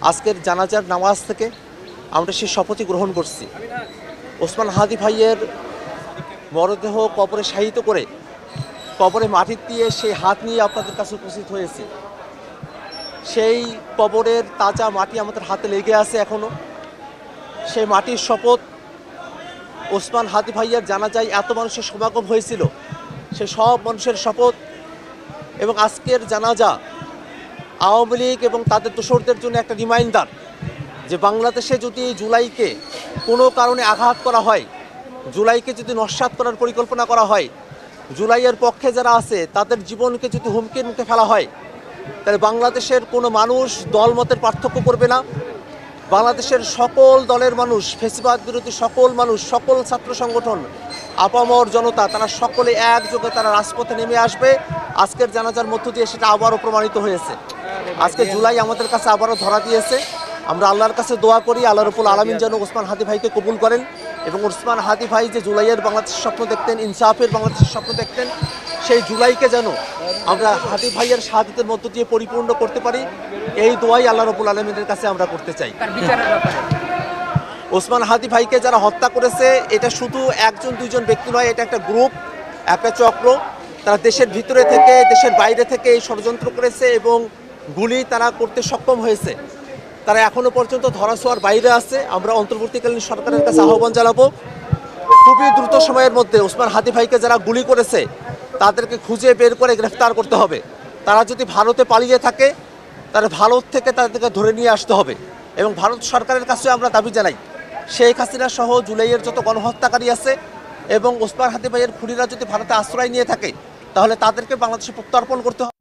আজকের জানাজার নামাজ থেকে আমরা সেই শপথই গ্রহণ করছি। ওসমান হাদি ভাইয়ের মরদেহ কবরে শায়িত করে কবরে মাটি দিয়ে সেই হাত নিয়ে আপনাদের কাছে উপস্থিত হয়েছে। সেই কবরের তাজা মাটি আমাদের হাতে লেগে আছে এখনও। সেই মাটির শপথ, ওসমান হাদি ভাইয়ের জানাজায় এত মানুষের সমাগম হয়েছিল, সে সব মানুষের শপথ। এবং আজকের জানাজা আওয়ামী লীগ এবং তাদের দোসরদের জন্য একটা রিমাইন্ডার যে বাংলাদেশে যদি জুলাইকে কোনো কারণে আঘাত করা হয়, জুলাইকে যদি নস্যাৎ করার পরিকল্পনা করা হয়, জুলাইয়ের পক্ষে যারা আছে তাদের জীবনকে যদি হুমকির মুখে ফেলা হয়, তাহলে বাংলাদেশের কোনো মানুষ দলমতের পার্থক্য করবে না। বাংলাদেশের সকল দলের মানুষ, ফ্যাসিবাদ বিরোধী সকল মানুষ, সকল ছাত্র সংগঠন, আপামর জনতা, তারা সকলে একযোগে তারা রাজপথে নেমে আসবে। আজকের জানাজার মধ্য দিয়ে সেটা আবারও প্রমাণিত হয়েছে। আজকে জুলাই আমাদের কাছে আবারও ধরা দিয়েছে। আমরা আল্লাহর কাছে দোয়া করি আল্লাহ রাব্বুল আলামিন যেন ওসমান হাদি ভাইকে কবুল করেন এবং ওসমান হাদি ভাই যে জুলাইয়ের বাংলাদেশের স্বপ্ন দেখতেন, ইনসাফের বাংলাদেশের স্বপ্ন দেখতেন, সেই জুলাইকে যেন আমরা হাদি ভাইয়ের শাহাদাতের মধ্য দিয়ে পরিপূর্ণ করতে পারি, এই দোয়াই আল্লাহ রাব্বুল আলামিনের কাছে আমরা করতে চাই। ওসমান হাদি ভাইকে যারা হত্যা করেছে, এটা শুধু একজন দুইজন ব্যক্তি নয়, এটা একটা গ্রুপ, একটা চক্র। তারা দেশের ভিতরে থেকে দেশের বাইরে থেকে এই ষড়যন্ত্র করেছে এবং গুলি তারা করতে সক্ষম হয়েছে। তারা এখনো পর্যন্ত ধরাছোঁয়ার বাইরে আছে। আমরা অন্তর্বর্তীকালীন সরকারের কাছে আহ্বান জানাবো, খুবই দ্রুত সময়ের মধ্যে ওসমান হাদি ভাইকে যারা গুলি করেছে তাদেরকে খুঁজে বের করে গ্রেফতার করতে হবে। তারা যদি ভারতে পালিয়ে থাকে, তারা ভারত থেকে তাদেরকে ধরে নিয়ে আসতে হবে। এবং ভারত সরকারের কাছে আমরা দাবি জানাই, শেখ হাসিনা সহ জুলাইয়ের যত গণহত্যাকারী আছে এবং ওসমান হাদি ভাইয়ের খুনিরা যদি ভারতে আশ্রয় নিয়ে থাকে, তাহলে তাদেরকে বাংলাদেশে প্রত্যর্পণ করতে হবে।